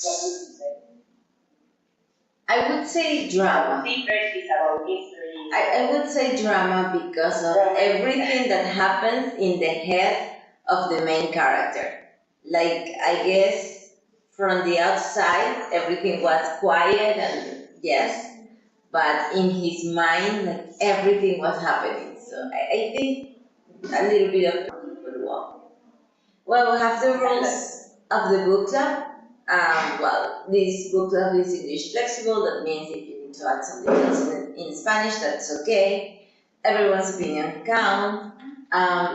What would you say? I would say drama. Secret is about history. I would say drama because of everything that happens in the head of the main character. Like, I guess from the outside, everything was quiet and yes, but in his mind, like everything was happening. So I think a little bit of well. Well, we have the rules of the book club. Well, this book club is English flexible. That means if you need to add something else in Spanish, that's okay. Everyone's opinion counts.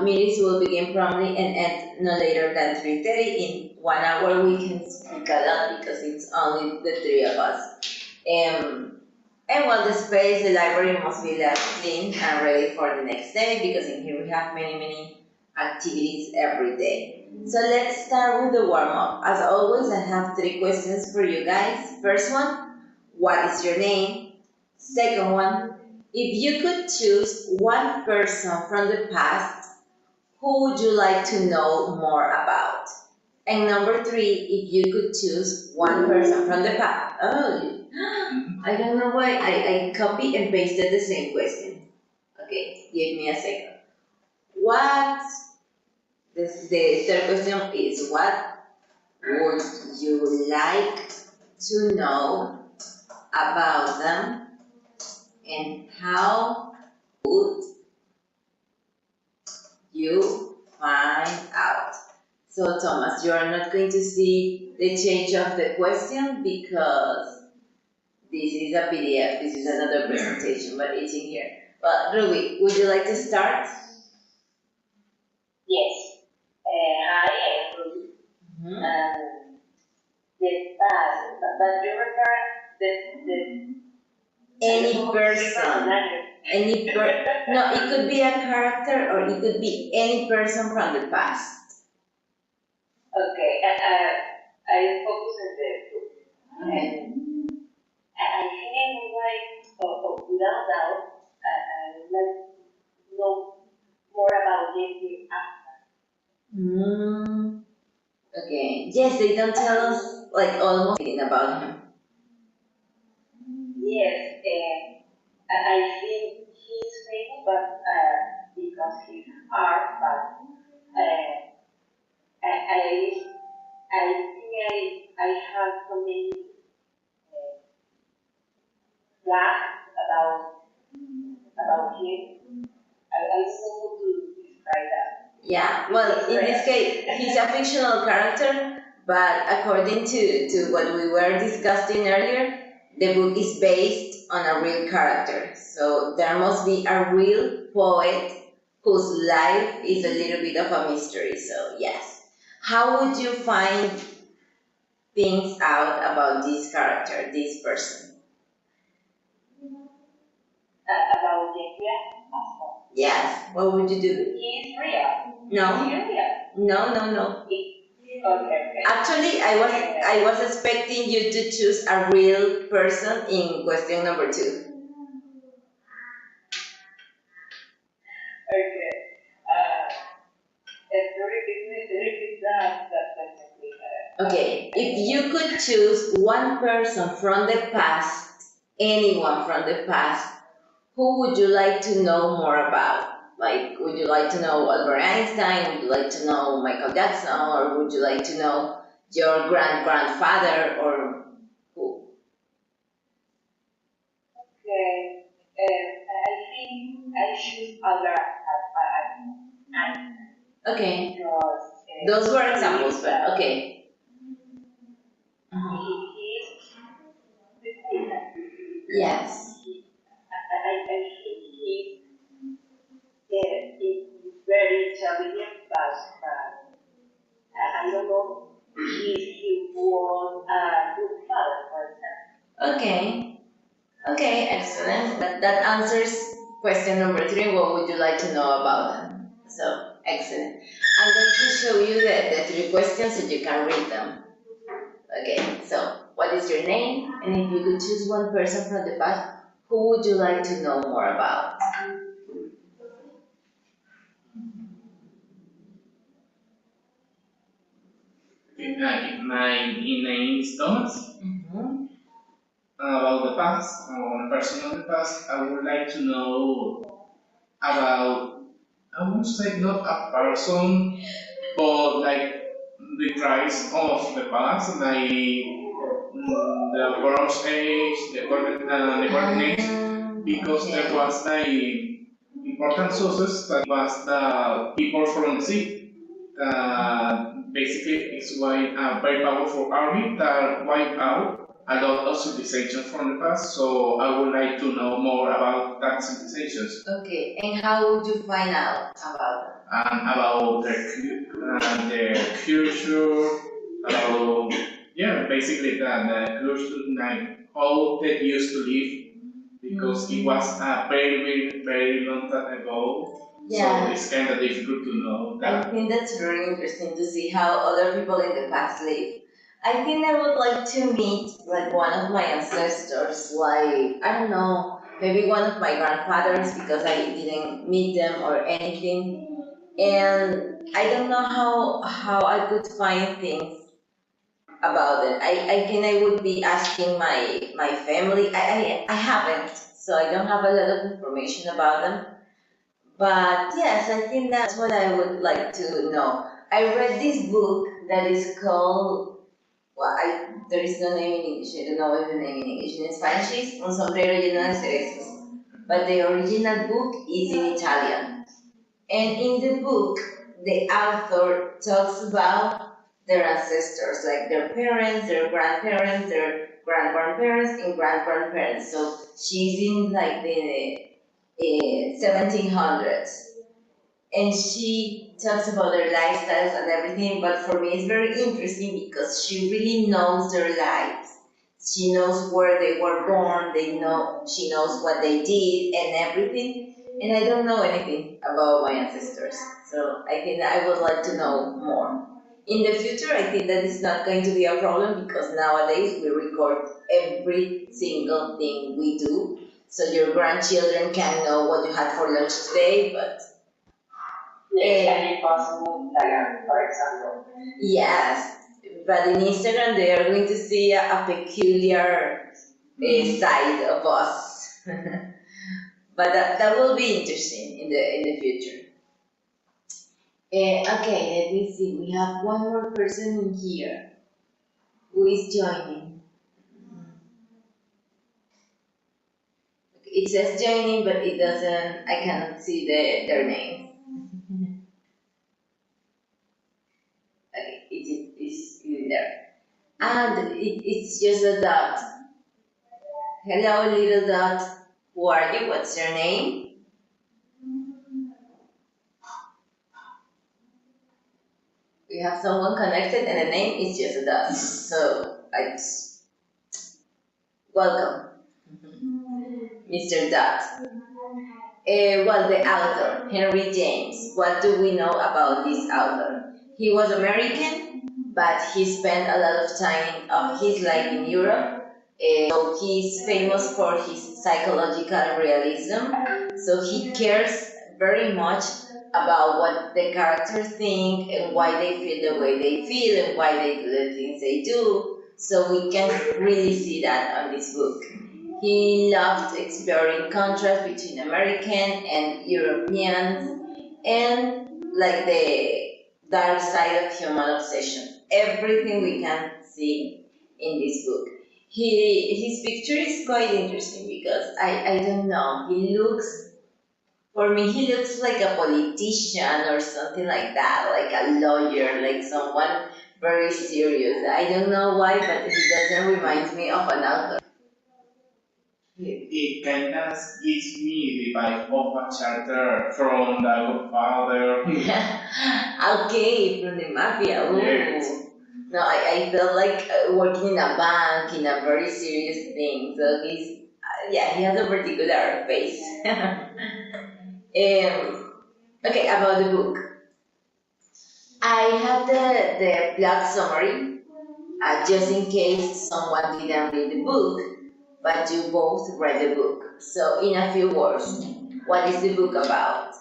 Meetings will begin promptly and end no later than 3:30. In 1 hour, we can speak a lot because it's only the three of us. And while the space, the library must be left clean and ready for the next day because in here we have many activities every day. So let's start with the warm-up. As always, I have 3 questions for you guys. First one, what is your name? Second one, if you could choose one person from the past, who would you like to know more about? And number 3, if you could choose one person from the past. Oh, I don't know why I copy and pasted the same question. Okay, give me a second. The third question is what would you like to know about them and how would you find out? So Thomas, you are not going to see the change of the question because this is a PDF, this is another presentation, but it's in here. Well, Ruby, would you like to start? Yes. Hi, I'm Ruby. The past, but you refer the any person. No, it could be a character or it could be any person from the past. Okay, I focus on the book. Okay. I think I would like, without doubt, I would like to know more about the Aspern. Okay. Yes, they don't tell us like almost anything about him. Yes, I think he's famous, but because he's art, but I have so many facts about him. I don't know how to describe that. Yeah, well, in this case, he's a fictional character, but according to what we were discussing earlier, the book is based on a real character. So there must be a real poet whose life is a little bit of a mystery. So yes. How would you find things out about this character, this person? About the real? Yes. What would you do? He's real. No. He's real. No. Okay. Actually, I was expecting you to choose a real person in question number 2. Okay. Okay. If you could choose one person from the past, anyone from the past, who would you like to know more about? Like, would you like to know Albert Einstein? Would you like to know Michael Jackson? Or would you like to know your grandfather or who? Okay. I think I choose Albert Einstein. Okay. Because, those were examples, but okay. Yes. I think he's very intelligent, but I don't know if he was a good father, for example. Okay, excellent. That answers question number 3. What would you like to know about them? So, excellent. I'm going to show you the 3 questions so you can read them. Okay, so what is your name? And if you could choose one person from the past, who would you like to know more about? My name is Thomas. About the past, on a personal past, I would like to know about, I won't say not a person, but like the price of the past, like the birth age, the coordinates, because there was like important sources that was the people from the sea. Basically, it's why a very powerful army that wiped out a lot of civilizations from the past. So I would like to know more about that civilizations. Okay, and how would you find out about them? About their culture, about basically the culture, like how they used to live, because it was a very long time ago. Yeah. So it's kind of difficult to know that. I think that's very interesting to see how other people in the past live. I think I would like to meet like one of my ancestors, like I don't know, maybe one of my grandfathers because I didn't meet them or anything. And I don't know how I could find things about it. I think I would be asking my family. I haven't, so I don't have a lot of information about them. But yes, I think that's what I would like to know. I read this book that is called, there is no name in English, I don't know what the name in English. In Spanish is Un sombrero lleno de cerezos. But the original book is in Italian. And in the book, the author talks about their ancestors, like their parents, their grandparents, their grandparents, and grandparents. So she's in like the 1700s, and she talks about their lifestyles and everything. But for me, it's very interesting because she really knows their lives. She knows where they were born. She knows what they did and everything. And I don't know anything about my ancestors, so I think I would like to know more. In the future, I think that is not going to be a problem because nowadays we record every single thing we do. So your grandchildren can know what you had for lunch today, but Any possible diagram, for example. yes, but in Instagram they are going to see a peculiar side of us. But that will be interesting in the future. Okay, let me see. We have one more person in here who is joining. It says joining, but it doesn't. I cannot see their names. Okay, it's in there, and it's just a dot. Hello, little dot. Who are you? What's your name? We have someone connected, and the name is just a dot. So welcome, Mr. Dot. Well, the author, Henry James. What do we know about this author? He was American, but he spent a lot of time of his life in Europe. So he's famous for his psychological realism. So he cares very much about what the characters think and why they feel the way they feel and why they do the things they do. So we can really see that on this book. He loved exploring contrast between American and Europeans and like the dark side of human obsession. Everything we can see in this book. His picture is quite interesting because I don't know, for me he looks like a politician or something like that, like a lawyer, like someone very serious. I don't know why, but he doesn't remind me of an author. It kind of gives me the vibe of a character from The Godfather. Okay, from the mafia. Ooh. Yes. No, I felt like working in a bank, in a very serious thing. So he has a particular face. Okay, about the book. I have the plot summary, just in case someone didn't read the book, but you both read the book. So in a few words, what is the book about?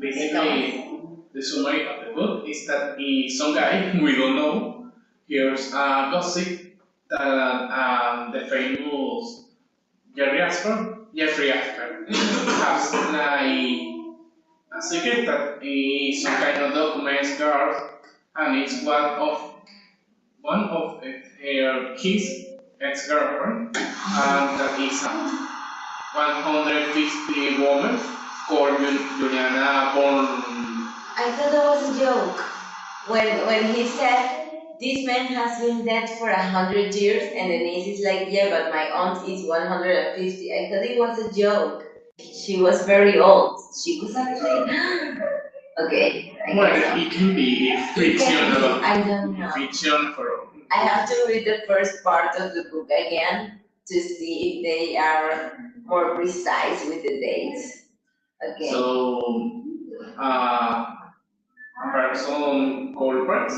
Basically, the summary of the book is that some guy we don't know hears a gossip that the famous Jeffrey Aspern has like a secret that some kind of documents guard, and it's one of his ex-girlfriend, and that is a 150 woman called Juliana born. I thought that was a joke. When he said, this man has been dead for 100 years, and Denise is like, yeah, but my aunt is 150. I thought it was a joke. She was very old. She was actually... Okay, I Well, guess so. it can be fictional. I don't know. Fiction for. I have to read the first part of the book again to see if they are more precise with the dates. Okay. So, a person called Rex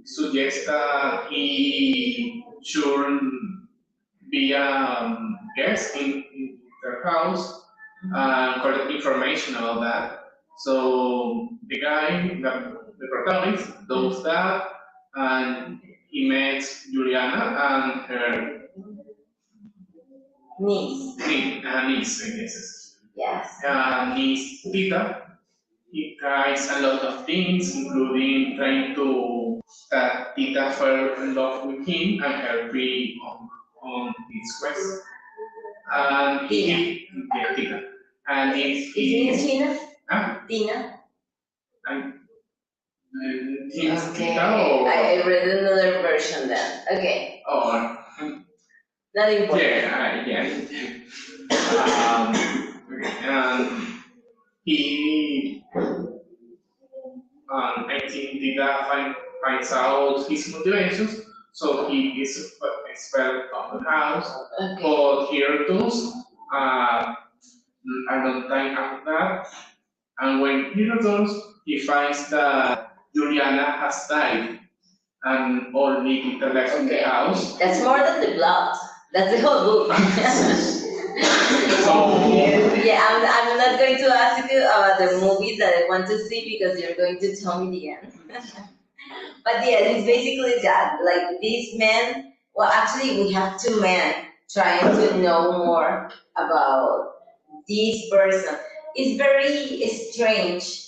suggests that he should be a guest in their house and collect information about that. So the guy, the protagonist, does that, and he meets Juliana and her Niece. niece, I guess. Yes. Niece Tita. He tries a lot of things, including trying to that Tita fell in love with him and help him on his quest. And Tita. And if he Is it Tina? ah, Tina? Tina's Okay. Tita or I read another version then. Okay. or Not important. yeah. And he I think Tita finds out his motivations, so he is expelled of the house. Okay. But he returns a long time after that, and when he returns, he finds that Juliana has died, and only Tita left in the house. That's more than the plot. That's the whole book. So Yeah, I'm not going to ask you about the movies that I want to see because you're going to tell me the end. But yeah, it's basically that. Like these men, well, actually, we have two men trying to know more about this person. It's very strange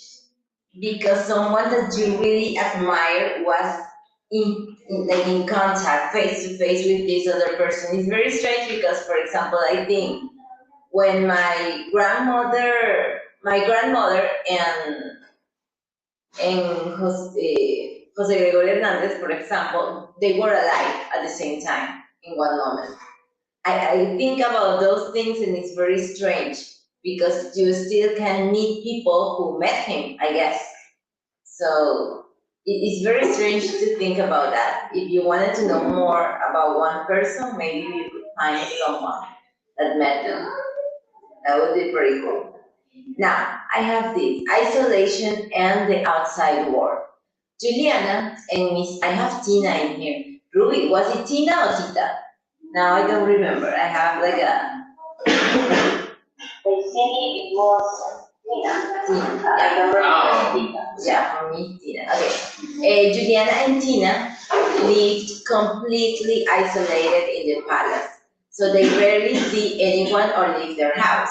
because someone that you really admire was in contact face to face with this other person. It's very strange because, for example, I think when my grandmother and Jose Gregorio Hernandez, for example, they were alive at the same time in one moment. I think about those things and it's very strange because you still can meet people who met him, I guess. So it's very strange to think about that. If you wanted to know more about one person, maybe you could find someone that met them. That would be pretty cool. Now, I have this isolation and the outside world. Juliana and Miss, I have Tina in here. Ruby, was it Tina or Tita? Now I don't remember. I have like a. They say it was Tina. Tina. I don't remember Tina. Yeah, for me, Tina. Okay. Juliana and Tina lived completely isolated in the palace, so they rarely see anyone or leave their house.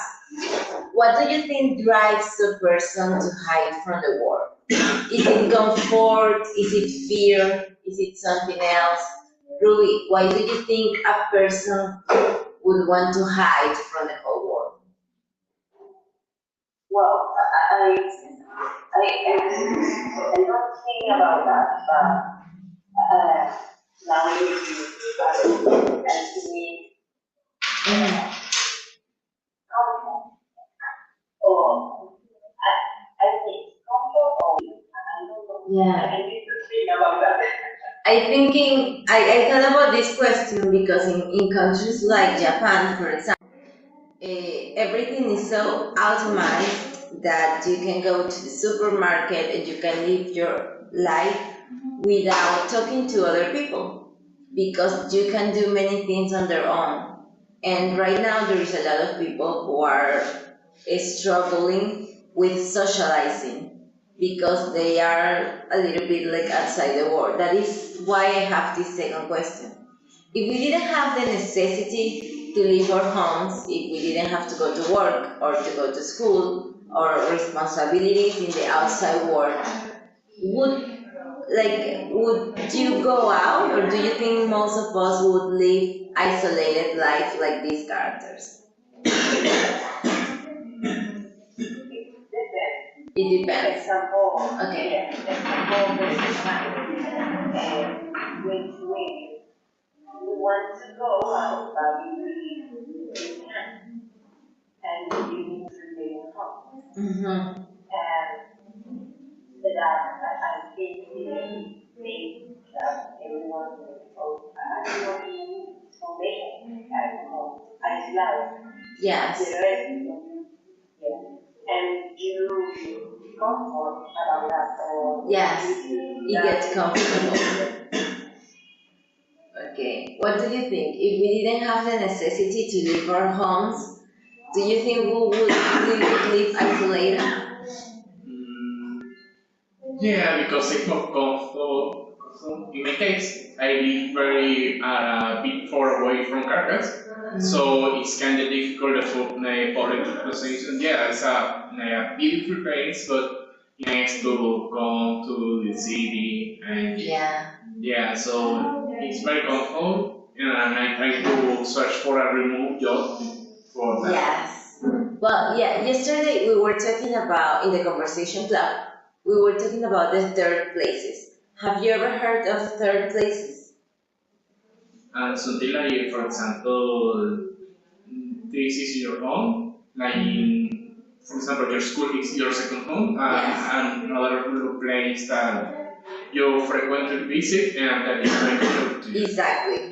What do you think drives a person to hide from the world? Is it comfort? Is it fear? Is it something else? Ruby, why do you think a person would want to hide from the whole world? Well, I don't think about that, but now you and to me, or I think comfort or I don't know. Yeah. I need to think about that. I thought about this question because in countries like Japan, for example, everything is so automated that you can go to the supermarket and you can live your life without talking to other people because you can do many things on their own. And right now there is a lot of people who are struggling with socializing because they are a little bit like outside the world. That is why I have this second question. If we didn't have the necessity to leave our homes, if we didn't have to go to work or to go to school or responsibilities in the outside world, would you go out, or do you think most of us would live isolated life like these characters? It depends. Example, Okay. yeah, example, we want to go out, but we can't, and you need to stay at home. Mm-hmm. And that I think that everyone is foundation at home, aislado. Yes. The rest, yeah. And you comfort about that, or Yes. It gets comfortable. Okay. What do you think? If we didn't have the necessity to leave our homes, do you think we would live isolated? Yeah, because it's more comfortable. In my case, I live very bit far away from Caracas, so it's kind of difficult for public transportation. Yeah, it's a beautiful place, but next to come to the city, and yeah, so it's very comfortable, and I try to search for a remote job for that. Yes. Well, yeah, yesterday we were talking about, in the conversation club, we were talking about the third places. Have you ever heard of third places? And something like, for example, this is your home, like for example, your school is your second home, and another little place that you frequently visit and that is very close to you. Exactly.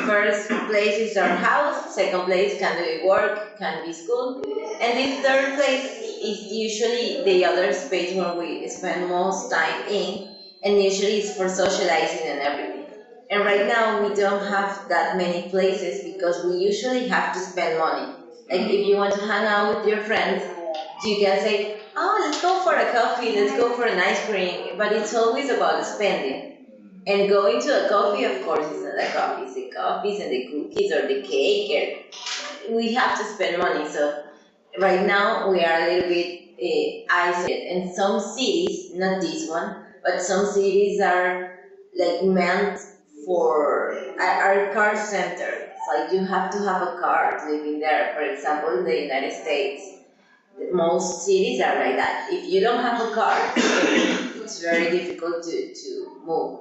First place is our house, second place can be work, can be school, and this third place is usually the other space where we spend most time in, and usually it's for socializing and everything. And right now we don't have that many places because we usually have to spend money. Like if you want to hang out with your friends, you can say, oh, let's go for a coffee, let's go for an ice cream, but it's always about spending. And going to a coffee, of course, is not a coffee, it's the coffees and the cookies or the cake, and we have to spend money. So right now we are a little bit isolated. And some cities, not this one, but some cities are like meant for, are car centered. Like you have to have a car living there. For example, in the United States, most cities are like that. If you don't have a car, it's very difficult to move.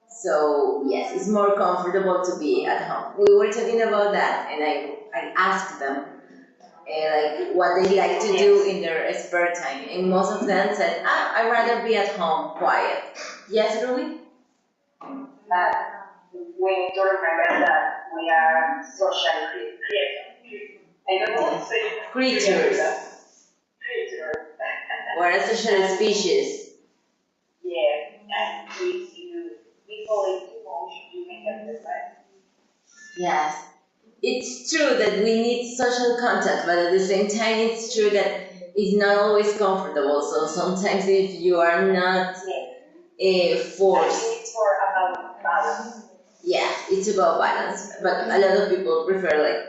So yes, it's more comfortable to be at home. We were talking about that, and I asked them like what they like to do in their spare time, and most of them said, I'd rather be at home, quiet. Yes, Ruby? But we need to remember that we are social creatures. I don't know to say Creatures. Creatures. We're a social species. Yeah, and if you follow too much, you can get depressed. Yes. It's true that we need social contact, but at the same time, it's true that it's not always comfortable. So sometimes if you are not forced. It's more about balance. Yeah, it's about balance. But a lot of people prefer like,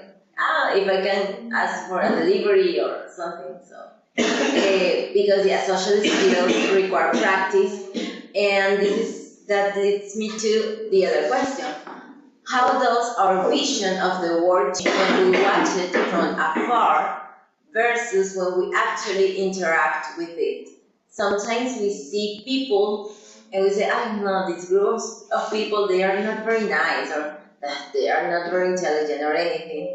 if I can ask for a delivery or something. So because yeah, social skills require practice, and that leads me to the other question. How does our vision of the world change when we watch it from afar versus when we actually interact with it? Sometimes we see people and we say, no, these groups of people, they are not very nice, or they are not very intelligent or anything.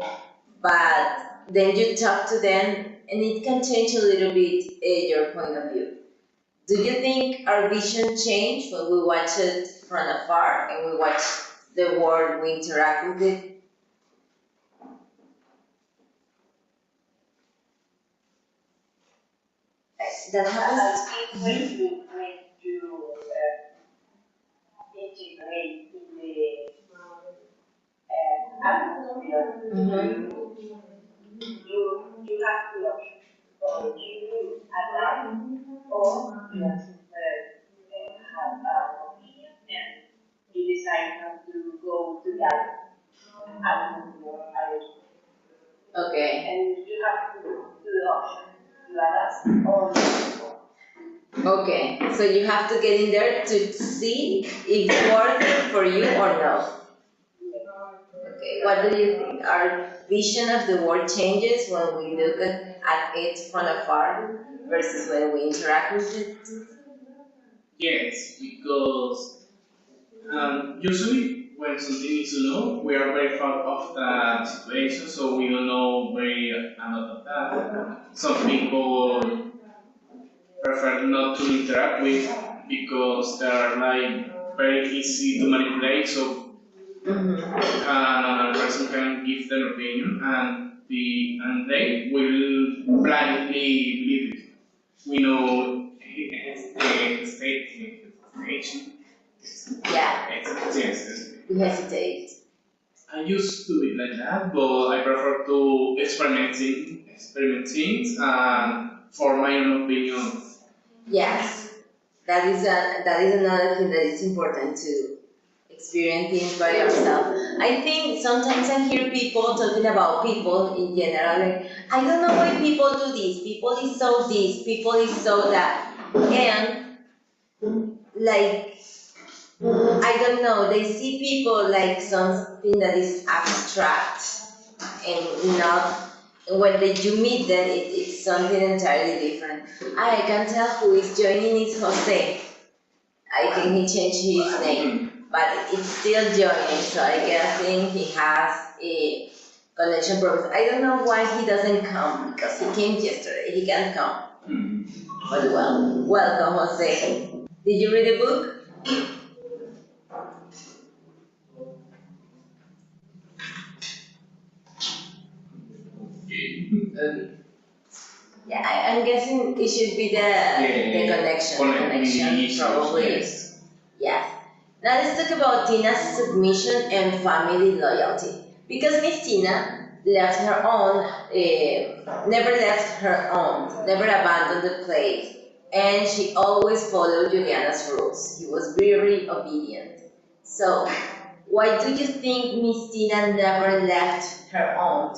But then you talk to them and it can change a little bit your point of view. Do you think our vision changed when we watch it from afar and we watch the world, we interact with it? That happens. It's when you integrate in the atmosphere. Mm-hmm. You have to options. Or you adapt or together and your identity. Okay. And you have to do the option to add us or Okay. So you have to get in there to see if it's working for you or no. Okay. What do you think? Our vision of the world changes when we look at it from afar versus when we interact with it? Yes, because usually when something is new, we are very far off that situation, so we don't know very a lot of that. Some people prefer not to interact with because they are like very easy to manipulate, so another person can give their opinion and they will blindly believe it. We know the stage. Yeah. Yes. We hesitate. I used to be like that, but I prefer to experiment things and form my own opinion. Yes. That is another thing that is important to experience things by yourself. I think sometimes I hear people talking about people in general, like, I don't know why people do this, people is so this, people is so that. And like, I don't know, they see people like something that is abstract and not, when you meet them, it's something entirely different. I can tell who is joining is Jose. I think he changed his name, but it's still joining, so I think he has a connection problem. I don't know why he doesn't come, because he came yesterday, he can't come. But well, welcome Jose. Did you read the book? Yeah, I'm guessing it should be the connection probably. Yes. Now let's talk about Tina's submission and family loyalty. Because Miss Tina left her own, never left her own, never abandoned the place, and she always followed Juliana's rules. He was very obedient. So, why do you think Miss Tina never left her own?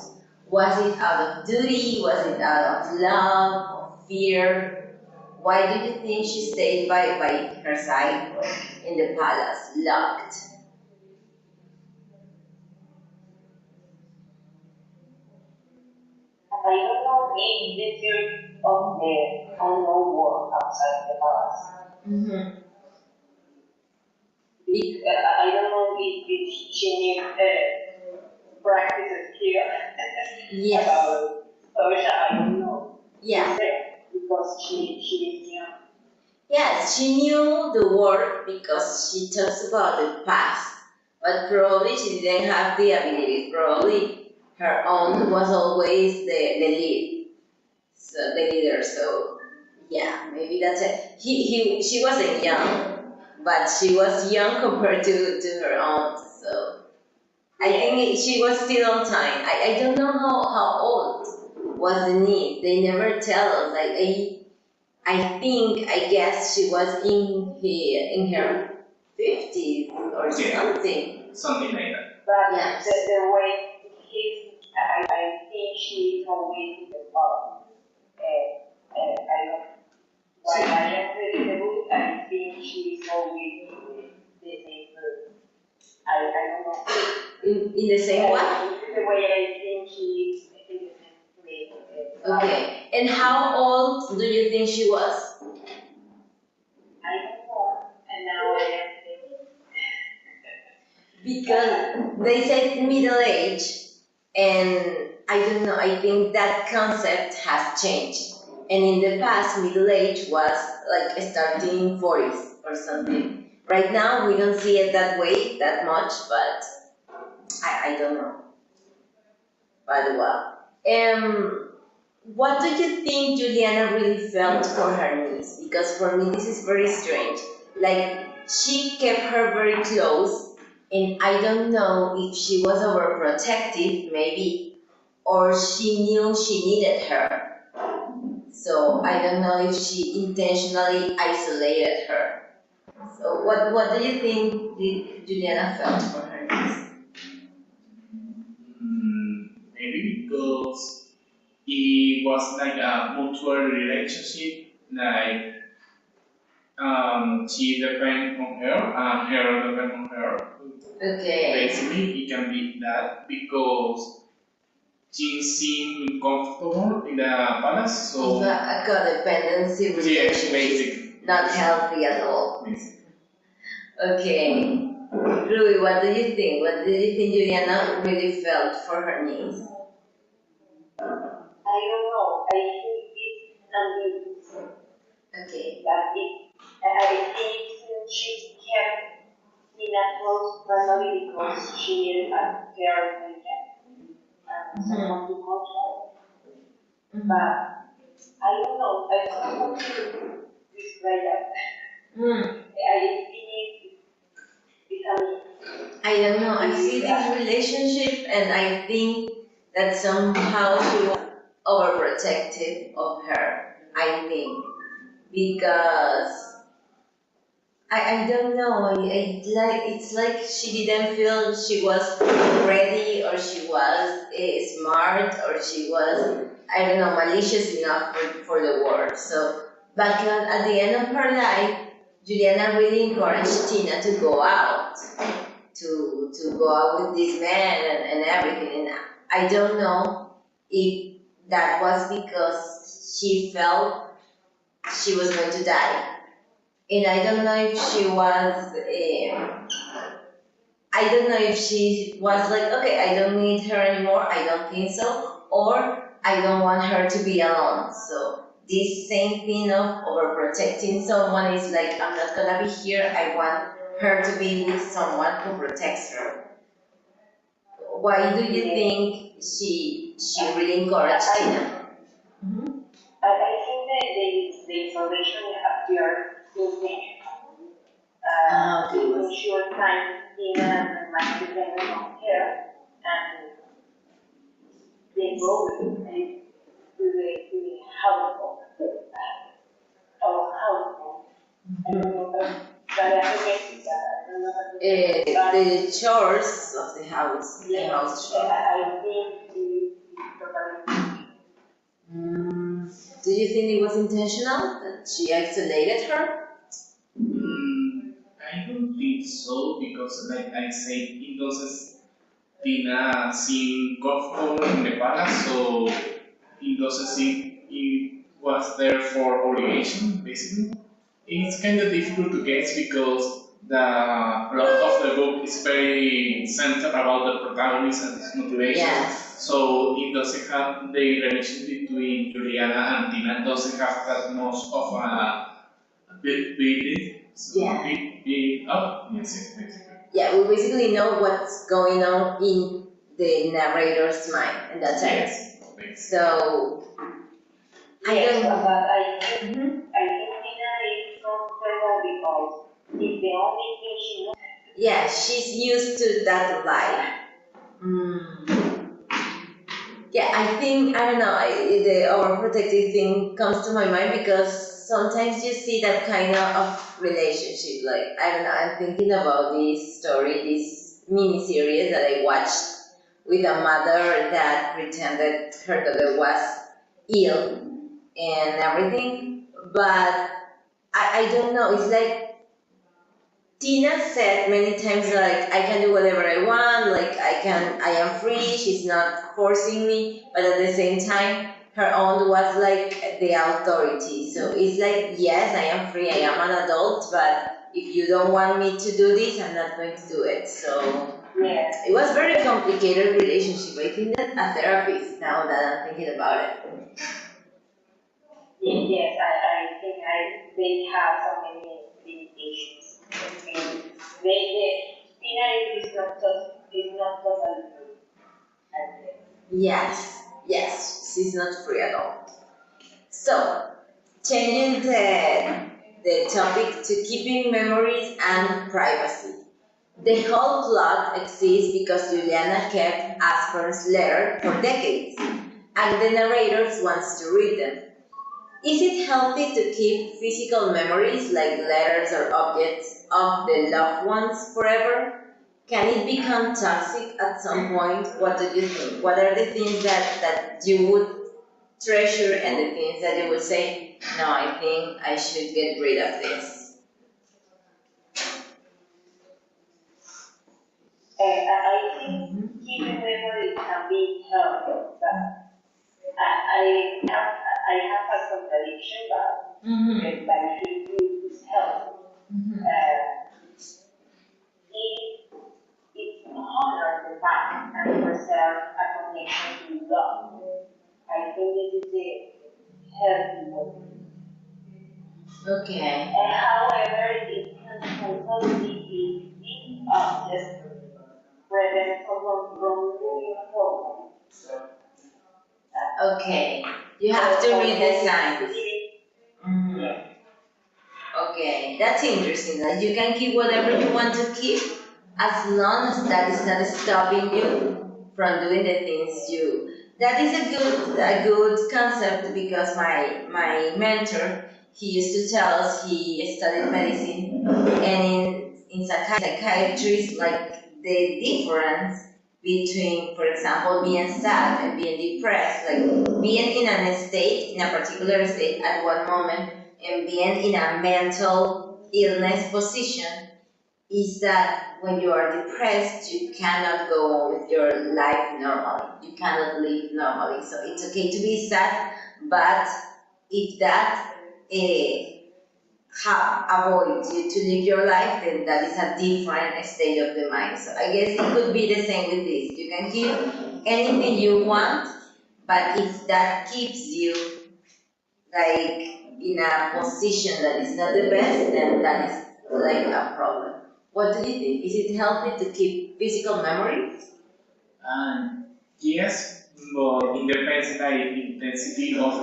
Was it out of duty? Was it out of love or fear? Why do you think she stayed by her side in the palace, locked? I don't know if the fear of the unknown world outside the palace. I don't know if she knew practices here. Yes. About social, I don't know. Yeah. Because she is young. Yes, she knew the word because she talks about the past, but probably she didn't have the ability. Probably her own was always the lead, so the leader. So yeah, maybe that's it. She wasn't young, but she was young compared to her own. So I think she was still on time. I don't know how old was the need. They never tell us. Like I guess she was in her 50s or something. Something like that. But yes. the way I think she is always in the problem. I don't. When I am reading the book, I think she is always in the same person. I don't know. In the same way? The way I think she is in the same place. Okay. And how old do you think she was? I don't know. And now I am thinking. Because they said middle age, and I don't know, I think that concept has changed. And in the past, middle age was like starting 40s or something. Right now, we don't see it that way, that much, but I don't know. But well. What do you think Juliana really felt for her niece? Because for me, this is very strange. Like, she kept her very close, and I don't know if she was overprotective, maybe, or she knew she needed her. So I don't know if she intentionally isolated her. So what do you think Juliana felt for her niece? it was like a mutual relationship, like she depends on her and her depends on her. Okay. Basically, it can be that because she seemed comfortable in the palace, so It's not a codependency yes, relationship. basic. Not healthy at all. Basic. Okay. Rui, what do you think? What do you think Juliana really felt for her niece? I don't know. I think it's ambiguous. Okay. That I think she kept in a close family because she needed a care and someone to control. But I don't know. I don't know how to describe that. I think it's a I don't know. I see this relationship and I think that somehow she was overprotective of her. I think. Because I don't know. It's like she didn't feel she was ready or she was smart or she was, I don't know, malicious enough for the world. So, but at the end of her life, Juliana really encouraged Tina to go out, to go out with this man and everything. And I don't know if that was because she felt she was going to die. And I don't know if she was, I don't know if she was like, okay, I don't need her anymore, I don't think so, or I don't want her to be alone. So this same thing of overprotecting someone is like, I'm not gonna be here, I want her to be with someone who protects her. Why do you think she really encouraged Tina? I think that the information appeared intentional. To ensure time Tina might depend on her and they go to the household. Household. I don't know, but I think The chores of the house, the house chores. I think it's totally. Do you think it was intentional that she isolated her? I don't think so because, like I said, entonces Tina seemed comfortable in the palace, so it doesn't seem it was there for obligation, basically. It's kind of difficult to guess because the plot of the book is very centered about the protagonist and his motivation. Yes. So it doesn't have the relation between Juliana and Tina doesn't have that much of a big yes, basically. Yeah, we basically know what's going on in the narrator's mind, and that's it. So, I don't know. But I think Tina is comfortable because it's the only thing she knows. Yeah, she's used to that life. Yeah, I think, I don't know, the overprotective thing comes to my mind because sometimes you see that kind of relationship. Like, I don't know, I'm thinking about this story, this mini-series that I watched with a mother that pretended her daughter was ill and everything. But I don't know, it's like Tina said many times, like, I can do whatever I want, like, I am free, she's not forcing me, but at the same time, her own was like the authority. So it's like, yes, I am free, I am an adult, but if you don't want me to do this, I'm not going to do it. So it was a very complicated relationship. I think that a therapist, now that I'm thinking about it. Yes, I think they have so many limitations. Tina is not totally free. Yes, she's not free at all. So, changing the topic to keeping memories and privacy. The whole plot exists because Juliana kept Aspern's letter for decades, and the narrator wants to read them. Is it healthy to keep physical memories like letters or objects of the loved ones forever? Can it become toxic at some point? What do you think? What are the things that you would treasure and the things that you would say, no, I think I should get rid of this? I think keeping memories can be helpful, but I have a contradiction, but I think it's helpful. It honors the past and preserves a connection to love. I think this is the healthy way. Okay. However, it can also be big objects prevent someone from moving forward. Okay. You have to read the signs. Okay, that's interesting. That you can keep whatever you want to keep as long as that is not stopping you from doing the things you. That is a good concept because my mentor, he used to tell us he studied medicine, and in psychiatry, like the difference between, for example, being sad and being depressed, like being in a particular state at one moment and being in a mental illness position, is that when you are depressed, you cannot go on with your life normally. You cannot live normally. So it's okay to be sad, but if that avoids you to live your life, then that is a different state of the mind. So I guess it could be the same with this. You can keep anything you want, but if that keeps you like in a position that is not the best, then that is like a problem. What do you think? Is it healthy to keep physical memories? Yes, but it depends like intensity of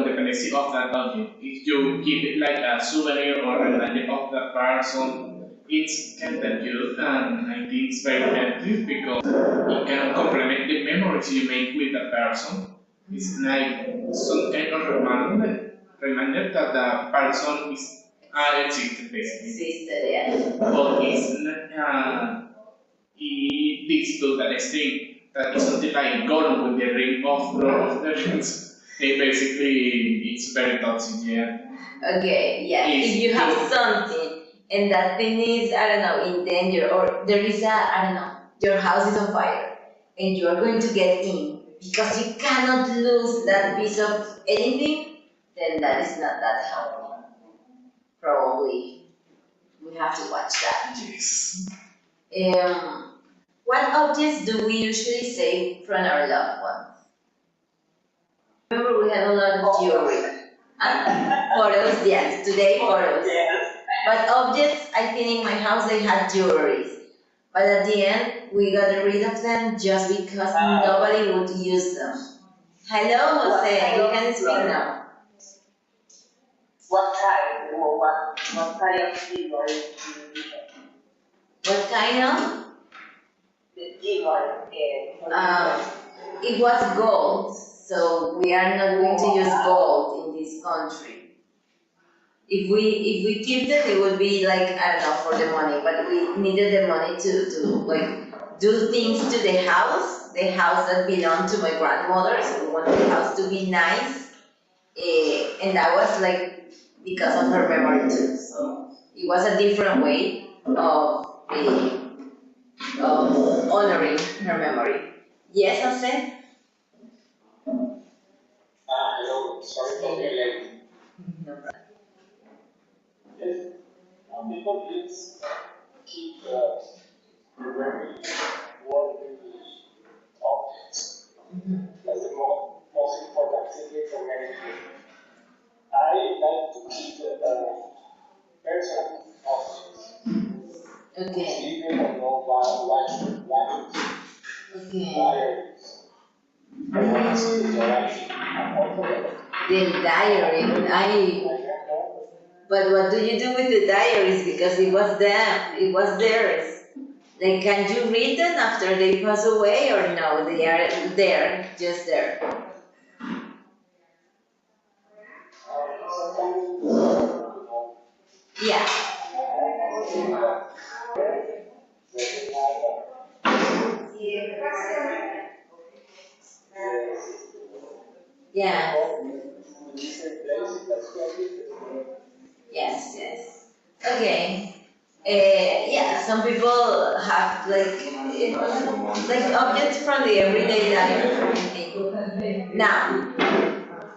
dependency of that object. If you keep it like a souvenir or a reminder of that person, it's kind of good, and I think it's very effective because it can complement the memories you make with that person. It's like some kind of reminder that the person is existed basically. Existed, yeah. But it's not, it leads to that extreme that it's something like gone with the ring of Lord of the Rings. Basically, it's very toxic, yeah. Okay, yeah. If you have something and that thing is, I don't know, in danger, or there is I don't know, your house is on fire and you are going to get in because you cannot lose that piece of anything, then that is not that helpful. Probably we have to watch that. Yes. What objects do we usually save from our loved ones? Remember, we had a lot of jewelry. Photos, yes, today photos. Yes. But objects, I think in my house they had jewelries. But at the end, we got rid of them just because nobody would use them. Hello, Jose, you can speak now. What kind? What kind of jewelry? What kind of? The jewelry. It was gold, so we are not going to use gold in this country. If we keep them, it would be like, I don't know, for the money, but we needed the money to like do things to the house that belonged to my grandmother, so we wanted the house to be nice, and that was like because of her memory too. So it was a different way of honoring her memory. Yes, Jose? Hello, sorry for being late. No problem. Yes, people please keep remembering what English objects. That's the most important thing for many people. I like to keep personal objects. Okay. Even on language, Okay. diaries. I want to see the diary. The diary, but what do you do with the diaries? Because it was theirs. Like, can you read them after they pass away, or no? They are there, just there. Yeah. Yeah. In different places, that's quite interesting. Yes. Okay. Yeah, some people have like objects from the everyday life. Now,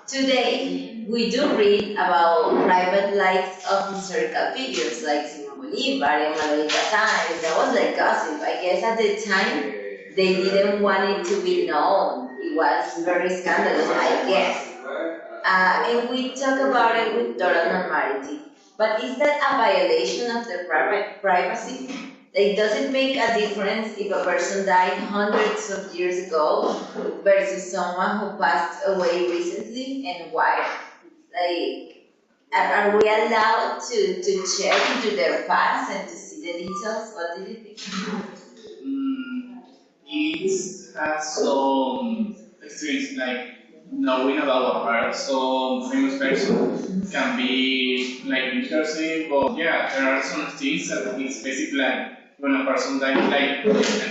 today we do read about private lives of historical figures like Simon Bolivar and Manuel Casares. That was like gossip. I guess at the time they didn't want it to be known. It was very scandalous, I guess. And we talk about it with total normality. But is that a violation of their privacy? Like, does it make a difference if a person died hundreds of years ago versus someone who passed away recently, and why? Like, are we allowed to check into their past and to see the details? What do you think? It has some experience, like knowing about some famous person can be like interesting, but yeah, there are some things that it's basically like when a person dies, like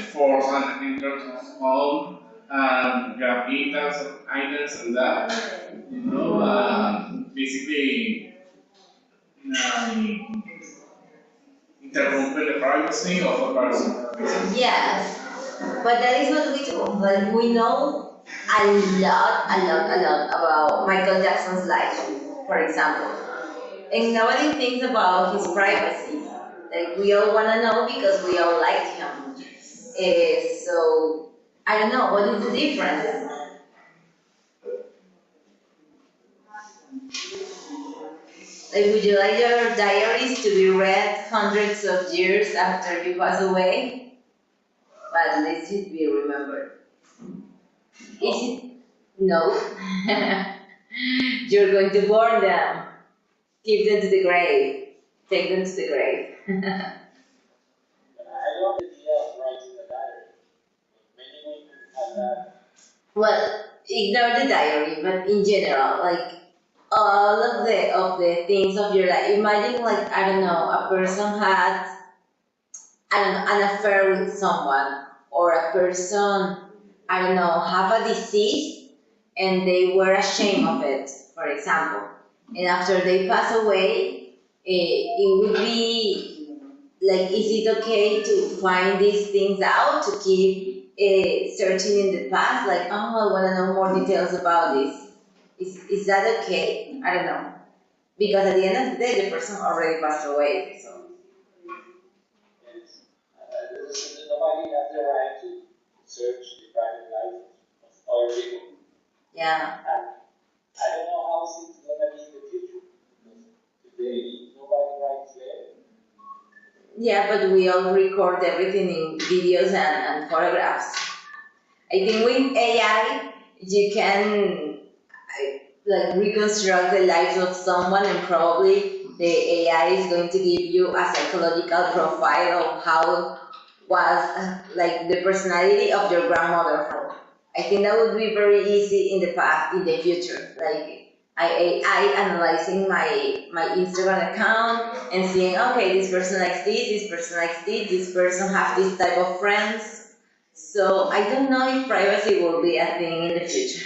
force and enter to his home and grab items and that, basically interrumping the privacy of a person. Yes, but that is what we do. Like, we know a lot about Michael Jackson's life, for example. And nobody thinks about his privacy. Like, we all want to know because we all like him. So, I don't know, what is the difference? Like, would you like your diaries to be read hundreds of years after you pass away? But at least it be remembered. Is it? No. You're going to burn them. Give them to the grave. Take them to the grave. I love the idea of writing a diary. Many women have that. Well, ignore the diary, but in general, like all of the things of your life. Imagine, like, I don't know, a person had an affair with someone, or a person, I don't know, have a disease and they were ashamed of it, for example. And after they pass away, it would be like, is it okay to find these things out, to keep searching in the past? Like, oh, I want to know more details about this. Is that okay? I don't know. Because at the end of the day, the person already passed away. So. Nobody has the right to search the private life of other people. Yeah. And I don't know how it's going to be in the future. Today, nobody writes there. Yeah, but we all record everything in videos and photographs. I think with AI, you can like reconstruct the lives of someone, and probably the AI is going to give you a psychological profile of how was like the personality of your grandmother. I think that would be very easy in the future. Like I analyzing my Instagram account and seeing, okay, this person likes this person likes this person have this type of friends. So I don't know if privacy will be a thing in the future.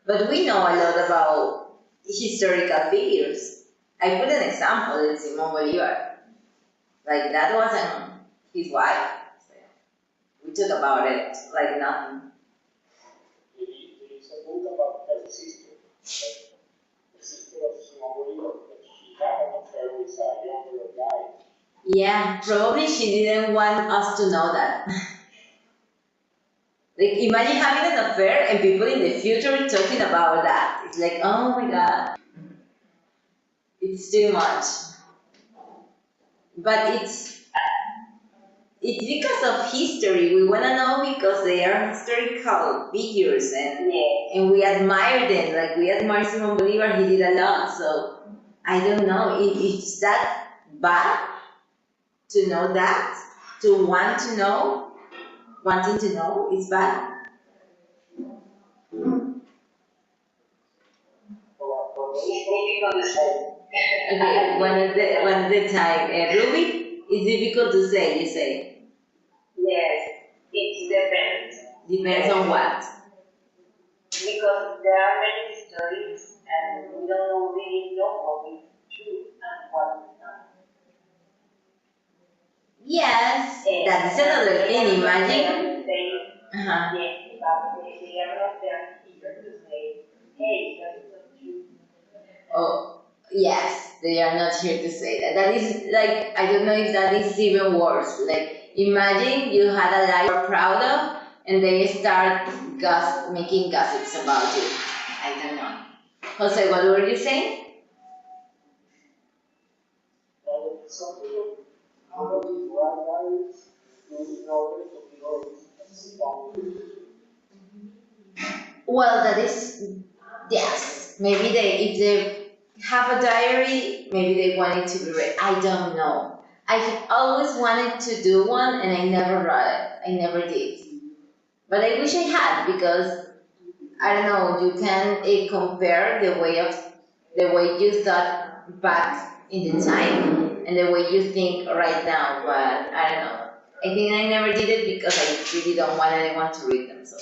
But we know a lot about historical figures. I put an example in Simon Bolivar. Like, that wasn't his wife. So we talk about it like nothing. There is a book about her sister, the sister of Simon Bolivar, but she had an affair with a younger guy. Yeah, probably she didn't want us to know that. Like, imagine having an affair and people in the future talking about that. It's like, oh my god. It's too much. But it's because of history. We want to know because they are historical figures, and we admire them. Like, we admire Simon Bolivar, he did a lot. So I don't know. Is that bad to know that? To want to know? Wanting to know is bad? Okay, one at a time. Ruby, it's difficult to say, you say. Yes, it depends. Depends on what. Because there are many stories and we don't really know what is true and what is not. Yes, that's another thing. Imagine. Yes, but they are not there here to say, hey, that's not true. Oh, yes, they are not here to say that. That is like, I don't know if that is even worse. Like, imagine you had a life you're proud of, and they start making gossips about you. I don't know. Jose, what were you saying? Some people probably write diaries in order to be always. Well, that is, yes. Maybe if they have a diary, maybe they want it to be read. I don't know. I always wanted to do one, and I never wrote it. I never did. But I wish I had, because I don't know. You can compare the way you thought back in the time and the way you think right now. But I don't know. I think I never did it because I really don't want anyone to read them. So,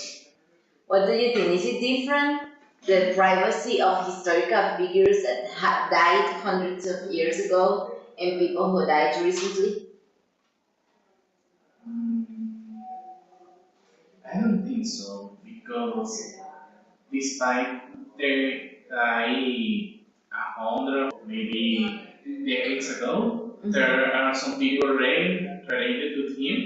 what do you think? Is it different? The privacy of historical figures that have died hundreds of years ago and people who died recently? I don't think so, because despite they died 100, maybe decades ago, there are some people related to him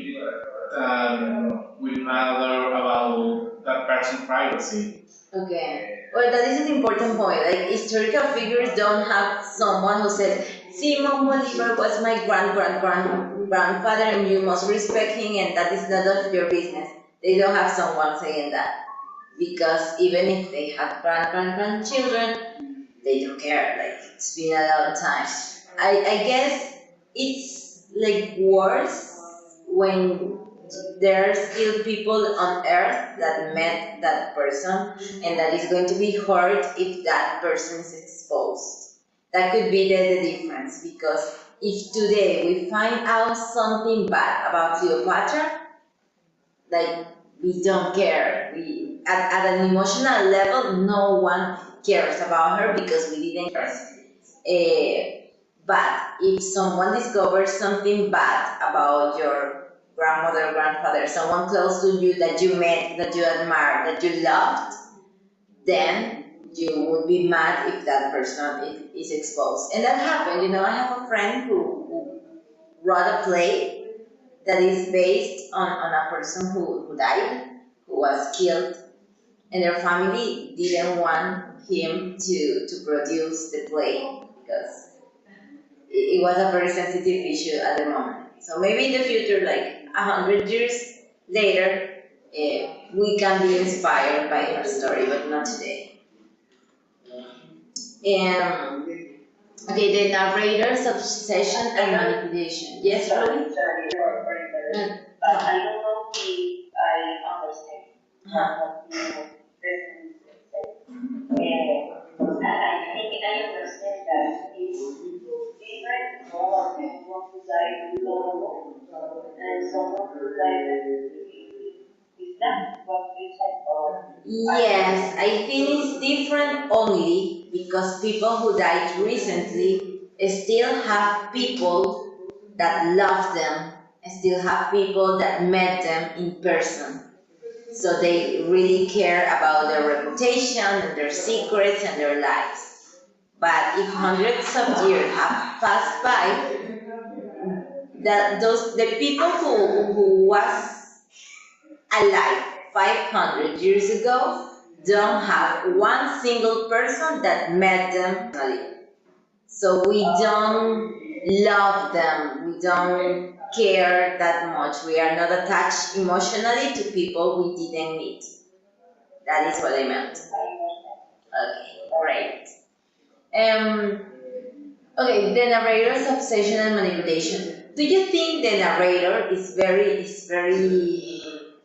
that will matter about that person's privacy. Okay. Well, that is an important point. Like, historical figures don't have someone who says, Simon Bolivar was my grandfather and you must respect him and that is none of your business. They don't have someone saying that. Because even if they have grandchildren, they don't care. Like, it's been a long time. I guess it's like worse when there are still people on earth that met that person and that is going to be hurt if that person is exposed. That could be the difference, because if today we find out something bad about Cleopatra, like, we don't care. At an emotional level, no one cares about her because we didn't care. But if someone discovers something bad about your grandmother, grandfather, someone close to you that you met, that you admired, that you loved, then you would be mad if that person is exposed. And that happened. I have a friend who wrote a play that is based on a person who died, who was killed, and their family didn't want him to produce the play because it was a very sensitive issue at the moment. So maybe in the future, like 100 years later, we can be inspired by her story, but not today. Okay, the narrator's obsession and manipulation. Yes, Robin? But I don't know if I understand what you presently said. I think I understand that it's different from someone who died long ago and someone who died is that what you said? Yes, I think it's different only because people who died recently still have people that love them, still have people that met them in person. So they really care about their reputation and their secrets and their lives. But if hundreds of years have passed by, the people who was alive 500 years ago don't have one single person that met them personally. So we don't love them, we don't care that much. We are not attached emotionally to people we didn't meet. That is what I meant. Okay, great. Okay, the narrator's obsession and manipulation. Do you think the narrator is very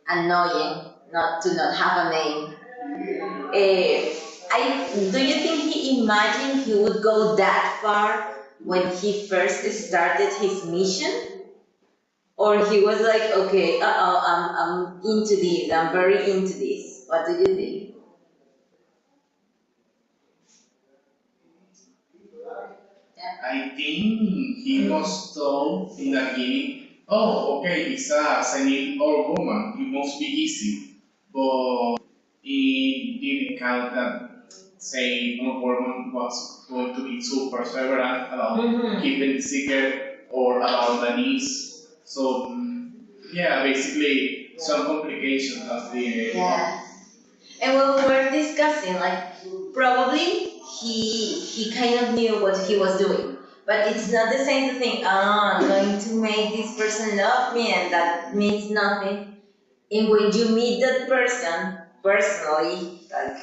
annoying not have a name? Do you think he imagined he would go that far when he first started his mission? Or he was like, okay, I'm into this, I'm very into this. What do you think? I think he was told in the beginning, oh, okay, it's a senile old woman, it must be easy. But he didn't count that, say, a woman was going to be too perseverant about keeping the secret or about the needs. So, yeah, basically, some complications at the end. Yeah. And what we were discussing, like, probably he kind of knew what he was doing. But it's not the same to think, I'm going to make this person love me, and that means nothing. And when you meet that person personally, like,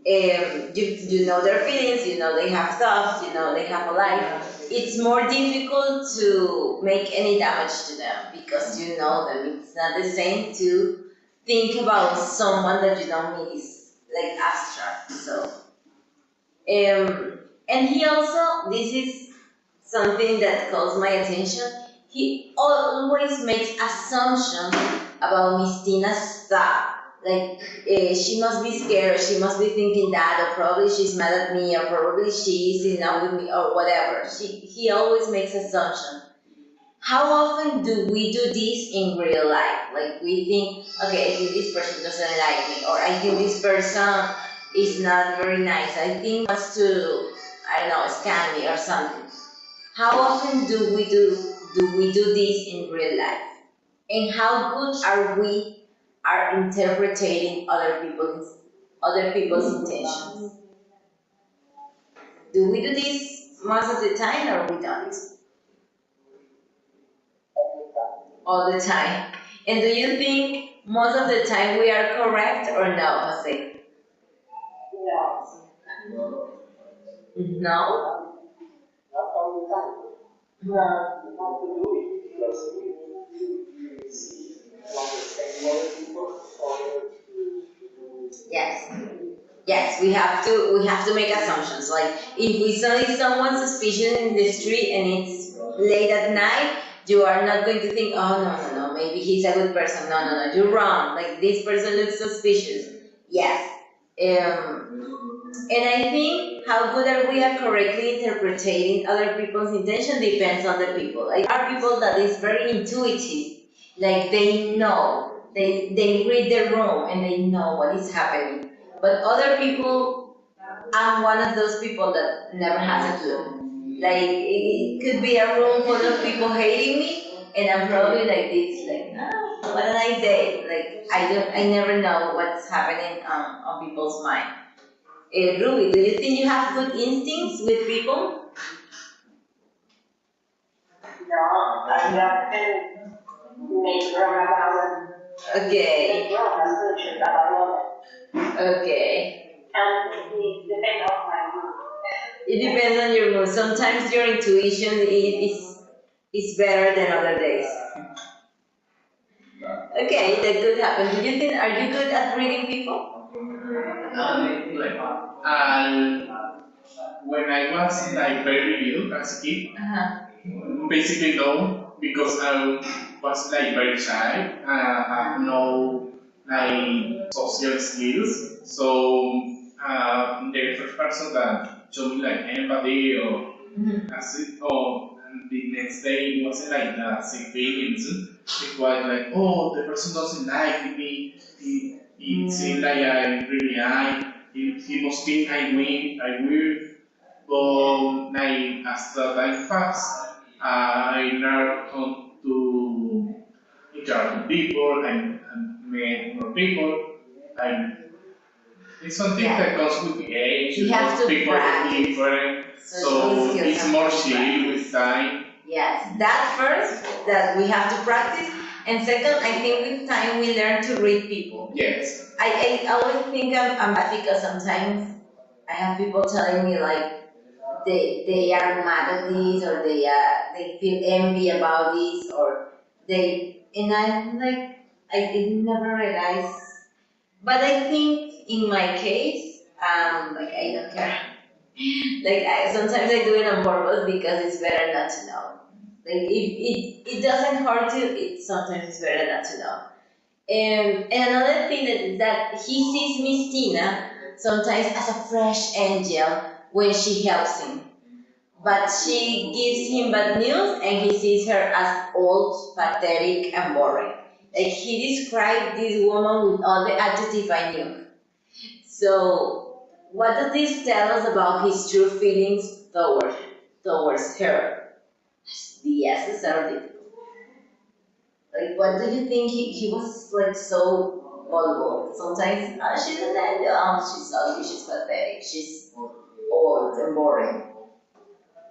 you know their feelings, you know they have thoughts, you know they have a life. It's more difficult to make any damage to them because you know them. It's not the same to think about someone that you don't meet. Is like abstract. So, and he also, this is something that calls my attention. He always makes assumptions about Miss Tina's stuff. Like, she must be scared, or she must be thinking that, or probably she's mad at me, or probably she's in love with me, or whatever. He always makes assumptions. How often do we do this in real life? Like, we think, okay, I think this person doesn't like me, or I think this person is not very nice. I think wants to, I don't know, scam me or something. How often do we do this in real life? And how good are we interpreting other people's intentions? Do we do this most of the time, or we don't? All the time. And do you think most of the time we are correct or no, Jose? No. No? Not all the time. Well, you have to do it because we see from the same other people or Yes. Yes, we have to make assumptions. Like, if we see someone suspicious in the street and it's late at night, you are not going to think, oh no, maybe he's a good person. No, you're wrong. Like, this person looks suspicious. Yes. And I think how good are we at correctly interpreting other people's intention depends on the people. Like, there are people that is very intuitive. Like, they know, they read the room and they know what is happening. But other people, I'm one of those people that never has a clue. Like, it could be a room full of people hating me, and I'm probably like this, like, what a nice day. Like, I never know what's happening on people's mind. Ruby, do you think you have good instincts with people? No, I just make wrong about Okay. wrong assumptions about Okay. and it depends on my mood. It depends on your mood. Sometimes your intuition is better than other days. Okay, that could happen. Do you think, are you good at reading people? When I was like very little as a kid, basically no, because I was like very shy. I have no like social skills. So the first person that showed me like empathy or as it, or and the next day it wasn't like the same feelings. It was like, oh, the person doesn't like me. It seemed like I really like. He must think I will. But like, as the time passed, I learned how to interact with people and met more people. And it's something that comes with the age. You have to people practice. Different, so it's more chill with time. Yes, that first, that we have to practice. And second, I think with time we learn to read people. Yes. I always think I'm bad because sometimes I have people telling me like they are mad at this, or they feel envy about this, or and I'm like, I didn't never realize. But I think in my case, like, I don't care. Like, sometimes I do it on purpose because it's better not to know. Like if it doesn't hurt you, it sometimes it's better not to know. And another thing that he sees Miss Tina sometimes as a fresh angel when she helps him. But she gives him bad news and he sees her as old, pathetic, and boring. Like he described this woman with all the adjectives I knew. So, what does this tell us about his true feelings towards her? The S's are difficult. Like, what do you think he was like so gullible? Sometimes, she's an angel, she's ugly, she's pathetic, she's old and boring.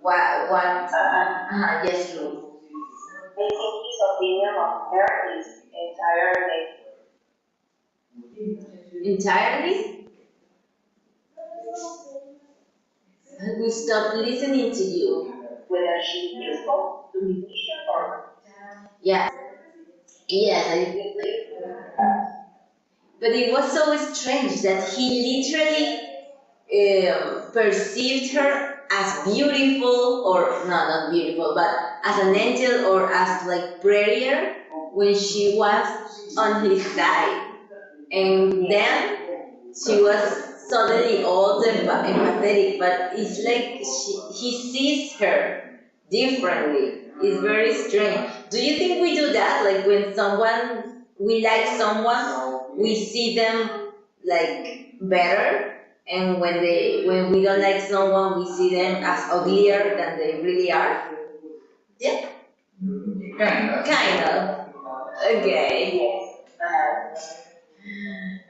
Yes, Lou. I think his opinion of her is entirely. Entirely? We stopped listening to you. Whether she is useful to the mission or Yeah. Yes, I think. But it was so strange that he literally perceived her as beautiful, or no, not beautiful, but as an angel or as like prettier when she was on his side. And then she was suddenly old and pathetic, but it's like he sees her differently. It's very strange. Do you think we do that? Like when we like someone, we see them like better, and when we don't like someone, we see them as uglier than they really are? Yeah, kind of. Okay.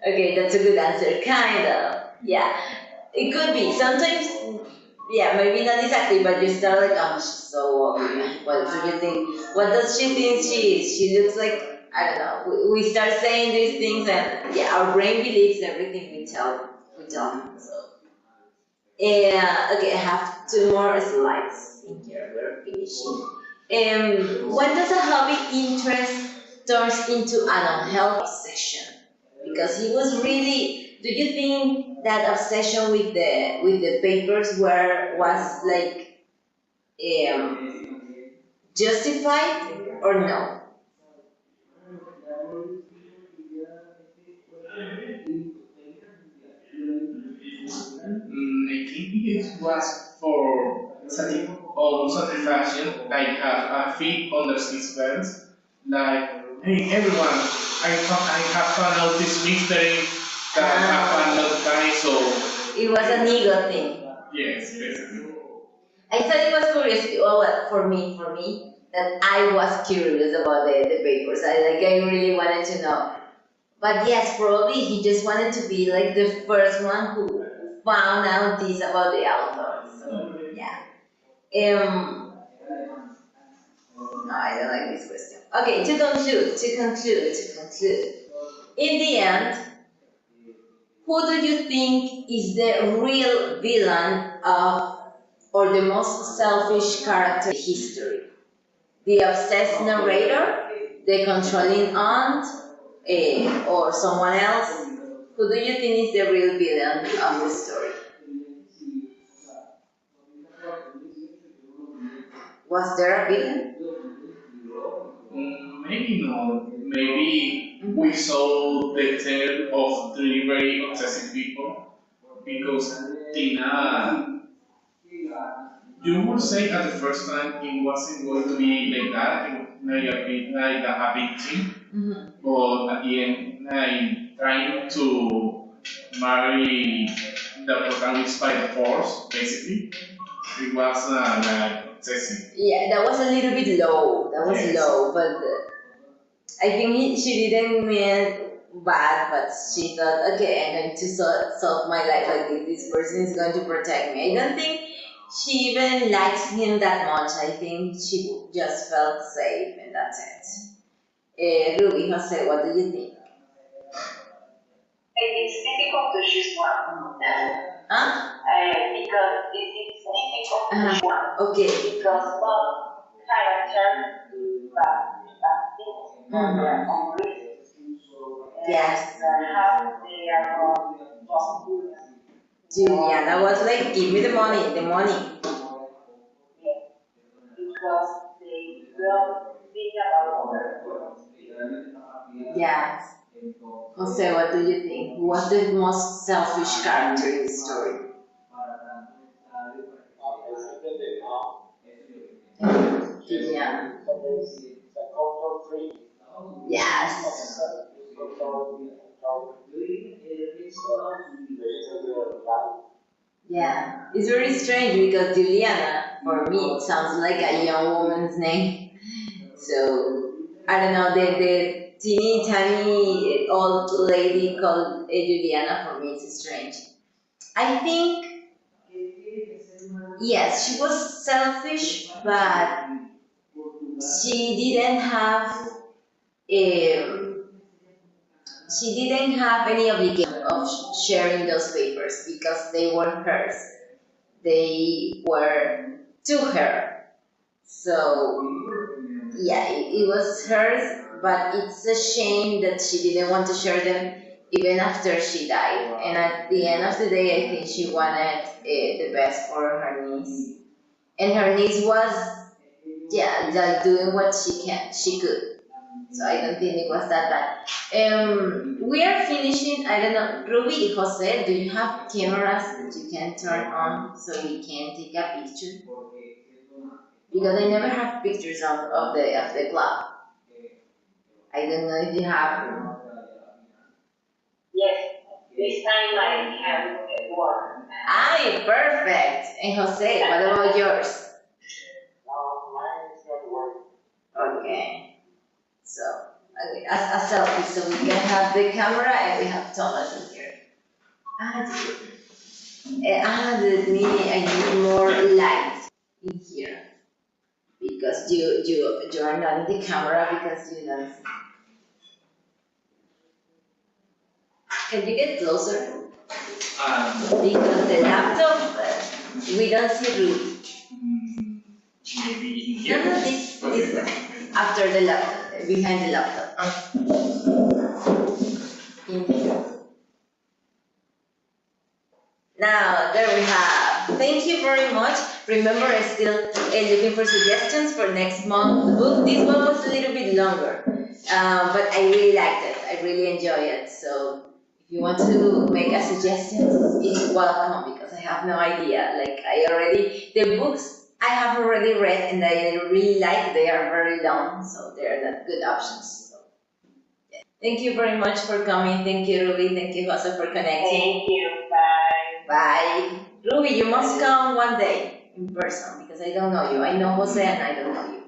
Okay, that's a good answer. Kind of. Yeah. It could be. Sometimes, yeah, maybe not exactly, but you start like, oh, she's so ugly. What do you think? What does she think she is? She looks like, I don't know. We start saying these things, and yeah, our brain believes everything we tell him. So, yeah, okay, I have 2 more slides in here. We're finishing. When does a hobby interest turns into an unhealthy obsession? Because he was really. Do you think that obsession with the papers was like justified or no? I think it was for satisfaction, like have a feed under his belt, like, hey everyone, I have found out this mystery that happened last time, so It was an ego thing. yes, basically. I thought it was curious. Well, for me, that I was curious about the papers. I really wanted to know. But yes, probably he just wanted to be like the first one who found out this about the author. So yeah. No, I don't like this question. Okay, to conclude. In the end, who do you think is the real villain of, or the most selfish character in history? The obsessed narrator, the controlling aunt, or someone else? Who do you think is the real villain of the story? Was there a villain? Maybe not. Maybe we saw the tale of 3 very obsessive people, because Tina, you would say at the first time it wasn't going to be like that, it was like a victim, but at the end, like trying to marry the protagonist by the force, basically. It was like obsessive. Yeah, that was a little bit low. Yes. Low, but I think she didn't mean bad, but she thought, okay, I'm going to solve my life like this person is going to protect me. I don't think she even likes him that much. I think she just felt safe, and that's it. Ruby, Jose, what do you think? It's difficult to choose one. Huh? Because it's difficult to choose one. Okay. Because both characters do bad things on their own reasons. Yes. Perhaps they are all just Juliana was like, give me the money. because they don't think about others. Yes. Jose, what do you think? Who was the most selfish character in the story? Yeah. Yes. Yeah. It's very strange because Juliana, for me, it sounds like a young woman's name. So, I don't know, the teeny tiny old lady called Juliana, for me, it's strange. I think, yes, she was selfish, but she didn't have any obligation of sharing those papers because they were hers. They were to her. So yeah, it was hers, but it's a shame that she didn't want to share them even after she died. And at the end of the day, I think she wanted the best for her niece. And her niece was, yeah, like doing what she could. So I don't think it was that bad. We are finishing, I don't know, Ruby, Jose, do you have cameras that you can turn on so we can take a picture? Because I never have pictures of the club. I don't know if you have. Yes, this time I have one. Aye, perfect. And Jose, what about yours? Mine is not working. Okay. So, okay, a selfie, so we can have the camera and we have Thomas in here. I need more light in here because you are not in the camera because you don't. Can you get closer? Because the laptop, we don't see Ruby. Maybe in here. No, this way. After the laptop, behind the laptop. In here. Now, there we have. Thank you very much. Remember, I'm still looking for suggestions for next month's book. This one was a little bit longer, but I really liked it. I really enjoy it. So, if you want to make a suggestion, it's welcome because I have no idea. Like, the books I have already read and I really like, they are very long, so they're not good options. So, yeah. Thank you very much for coming. Thank you, Ruby. Thank you, Jose, for connecting. Thank you. Bye. Bye. Ruby, you must come one day in person because I don't know you. I know Jose and I don't know you.